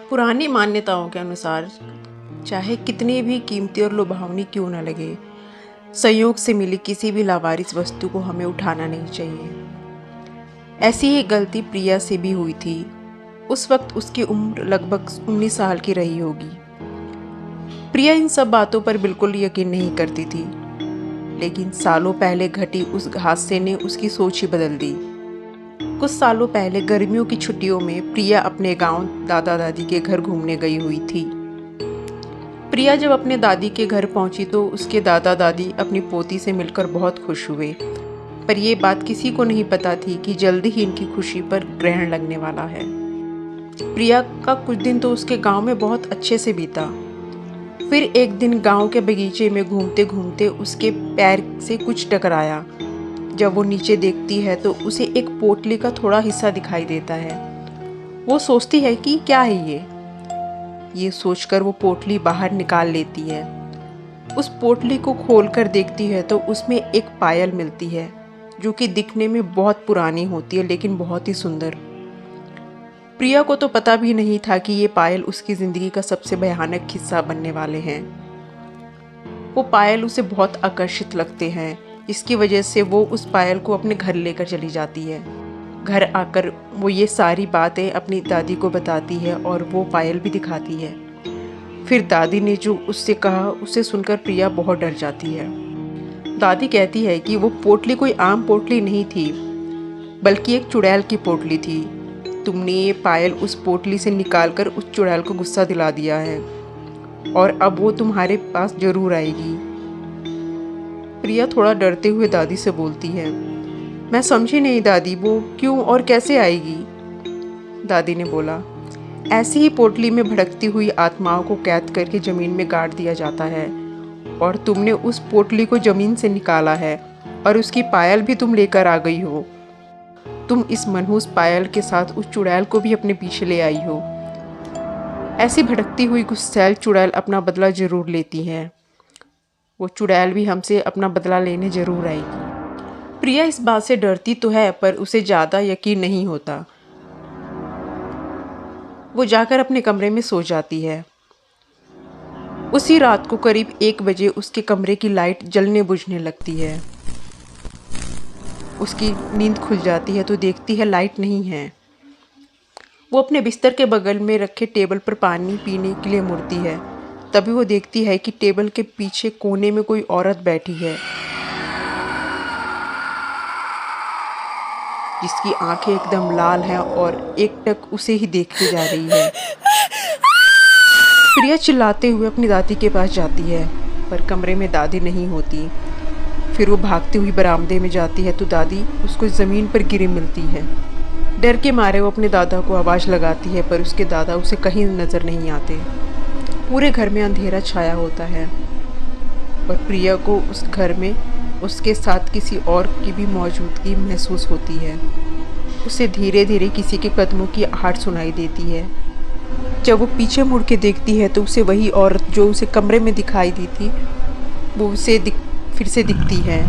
पुरानी मान्यताओं के अनुसार चाहे कितनी भी कीमती और लुभावनी क्यों न लगे, संयोग से मिली किसी भी लावारिस वस्तु को हमें उठाना नहीं चाहिए। ऐसी ही गलती प्रिया से भी हुई थी। उस वक्त उसकी उम्र लगभग 19 साल की रही होगी। प्रिया इन सब बातों पर बिल्कुल यकीन नहीं करती थी, लेकिन सालों पहले घटी उस हादसे ने उसकी सोच ही बदल दी। कुछ सालों पहले गर्मियों की छुट्टियों में प्रिया अपने गांव दादा दादी के घर घूमने गई हुई थी। प्रिया जब अपने दादी के घर पहुंची तो उसके दादा दादी अपनी पोती से मिलकर बहुत खुश हुए, पर यह बात किसी को नहीं पता थी कि जल्दी ही इनकी खुशी पर ग्रहण लगने वाला है। प्रिया का कुछ दिन तो उसके गांव में बहुत अच्छे से बीता। फिर एक दिन गांव के बगीचे में घूमते घूमते उसके पैर से कुछ टकराया। जब वो नीचे देखती है तो उसे एक पोटली का थोड़ा हिस्सा दिखाई देता है। वो सोचती है कि क्या है ये सोचकर वो पोटली बाहर निकाल लेती है। उस पोटली को खोलकर देखती है तो उसमें एक पायल मिलती है, जो कि दिखने में बहुत पुरानी होती है लेकिन बहुत ही सुंदर। प्रिया को तो पता भी नहीं था कि ये पायल उसकी ज़िंदगी का सबसे भयानक हिस्सा बनने वाले हैं। वो पायल उसे बहुत आकर्षित लगते हैं, इसकी वजह से वो उस पायल को अपने घर लेकर चली जाती है। घर आकर वो ये सारी बातें अपनी दादी को बताती है और वो पायल भी दिखाती है। फिर दादी ने जो उससे कहा उसे सुनकर प्रिया बहुत डर जाती है। दादी कहती है कि वो पोटली कोई आम पोटली नहीं थी, बल्कि एक चुड़ैल की पोटली थी। तुमने ये पायल उस पोटली से निकालकर उस चुड़ैल को गुस्सा दिला दिया है और अब वो तुम्हारे पास जरूर आएगी। प्रिया थोड़ा डरते हुए दादी से बोलती है, मैं समझी नहीं दादी, वो क्यों और कैसे आएगी? दादी ने बोला, ऐसी ही पोटली में भड़कती हुई आत्माओं को कैद करके ज़मीन में गाड़ दिया जाता है और तुमने उस पोटली को ज़मीन से निकाला है और उसकी पायल भी तुम लेकर आ गई हो। तुम इस मनहूस पायल के साथ उस चुड़ैल को भी अपने पीछे ले आई हो। ऐसी भड़कती हुई गुस्सैल चुड़ैल अपना बदला जरूर लेती है। वो चुड़ैल भी हमसे अपना बदला लेने जरूर आएगी। प्रिया इस बात से डरती तो है, पर उसे ज़्यादा यकीन नहीं होता। वो जाकर अपने कमरे में सो जाती है। उसी रात को करीब 1 बजे उसके कमरे की लाइट जलने बुझने लगती है। उसकी नींद खुल जाती है तो देखती है लाइट नहीं है। वो अपने बिस्तर के बगल में रखे टेबल पर पानी पीने के लिए मुड़ती है। तभी वो देखती है कि टेबल के पीछे कोने में कोई औरत बैठी है, जिसकी आंखें एकदम लाल हैं और एकटक उसे ही देखती जा रही है। प्रिया चिल्लाते हुए अपनी दादी के पास जाती है, पर कमरे में दादी नहीं होती। फिर वो भागती हुई बरामदे में जाती है तो दादी उसको ज़मीन पर गिरी मिलती है। डर के मारे वो अपने दादा को आवाज़ लगाती है, पर उसके दादा उसे कहीं नज़र नहीं आते। पूरे घर में अंधेरा छाया होता है और प्रिया को उस घर में उसके साथ किसी और की भी मौजूदगी महसूस होती है। उसे धीरे धीरे किसी के कदमों की आहट सुनाई देती है। जब वो पीछे मुड़ के देखती है तो उसे वही औरत जो उसे कमरे में दिखाई दी थी, वो उसे फिर से दिखती है।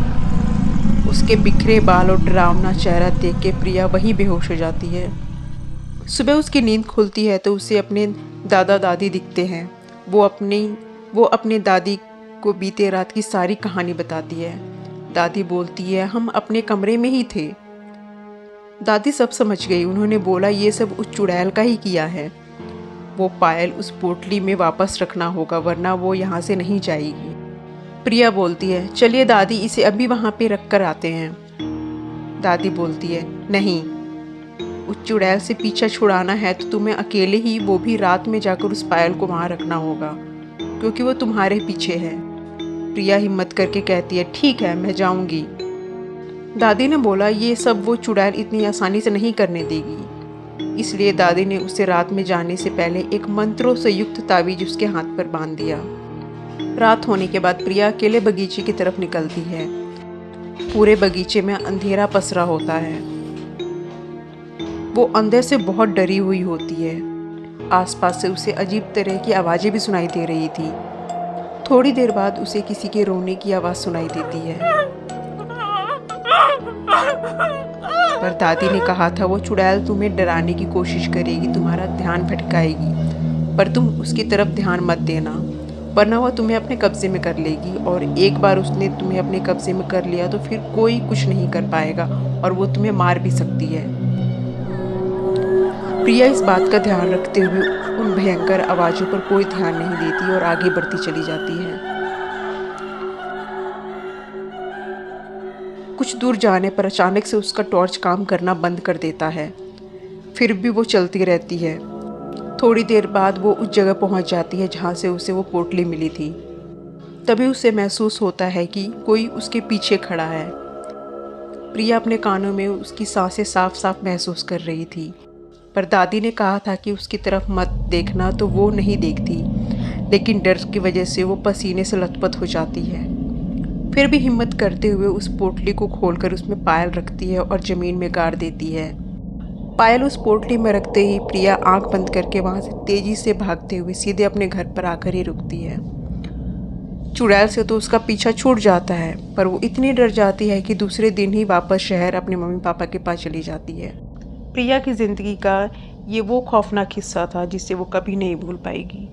उसके बिखरे बाल और डरावना चेहरा देख के प्रिया वहीं बेहोश हो जाती है। सुबह उसकी नींद खुलती है तो उसे अपने दादा दादी दिखते हैं। वो अपने दादी को बीते रात की सारी कहानी बताती है। दादी बोलती है, हम अपने कमरे में ही थे। दादी सब समझ गई। उन्होंने बोला, ये सब उस चुड़ैल का ही किया है। वो पायल उस पोटली में वापस रखना होगा, वरना वो यहाँ से नहीं जाएगी। प्रिया बोलती है, चलिए दादी, इसे अभी वहाँ पे रख कर आते हैं। दादी बोलती है, नहीं, उस चुड़ैल से पीछा छुड़ाना है तो तुम्हें अकेले ही, वो भी रात में जाकर उस पायल को वहाँ रखना होगा, क्योंकि वो तुम्हारे पीछे है। प्रिया हिम्मत करके कहती है, ठीक है, मैं जाऊंगी। दादी ने बोला, ये सब वो चुड़ैल इतनी आसानी से नहीं करने देगी। इसलिए दादी ने उसे रात में जाने से पहले एक मंत्रों से युक्त ताबीज उसके हाथ पर बांध दिया। रात होने के बाद प्रिया अकेले बगीचे की तरफ निकलती है। पूरे बगीचे में अंधेरा पसरा होता है। वो अंदर से बहुत डरी हुई होती है। आसपास से उसे अजीब तरह की आवाज़ें भी सुनाई दे रही थी। थोड़ी देर बाद उसे किसी के रोने की आवाज़ सुनाई देती है। पर दादी ने कहा था वो चुड़ैल तुम्हें डराने की कोशिश करेगी, तुम्हारा ध्यान भटकाएगी, पर तुम उसकी तरफ ध्यान मत देना, वरना वो तुम्हें अपने कब्जे में कर लेगी। और एक बार उसने तुम्हें अपने कब्जे में कर लिया तो फिर कोई कुछ नहीं कर पाएगा और वो तुम्हें मार भी सकती है। प्रिया इस बात का ध्यान रखते हुए उन भयंकर आवाज़ों पर कोई ध्यान नहीं देती और आगे बढ़ती चली जाती है। कुछ दूर जाने पर अचानक से उसका टॉर्च काम करना बंद कर देता है, फिर भी वो चलती रहती है। थोड़ी देर बाद वो उस जगह पहुंच जाती है जहां से उसे वो पोटली मिली थी। तभी उसे महसूस होता है कि कोई उसके पीछे खड़ा है। प्रिया अपने कानों में उसकी सांसें साफ साफ महसूस कर रही थी, पर दादी ने कहा था कि उसकी तरफ मत देखना, तो वो नहीं देखती, लेकिन डर की वजह से वो पसीने से लथपथ हो जाती है। फिर भी हिम्मत करते हुए उस पोटली को खोलकर उसमें पायल रखती है और ज़मीन में गाड़ देती है। पायल उस पोटली में रखते ही प्रिया आंख बंद करके वहाँ से तेज़ी से भागते हुए सीधे अपने घर पर आकर ही रुकती है। चुड़ैल से तो उसका पीछा छूट जाता है, पर वो इतनी डर जाती है कि दूसरे दिन ही वापस शहर अपने मम्मी पापा के पास चली जाती है। प्रिया की ज़िंदगी का ये वो खौफनाक हिस्सा था जिसे वो कभी नहीं भूल पाएगी।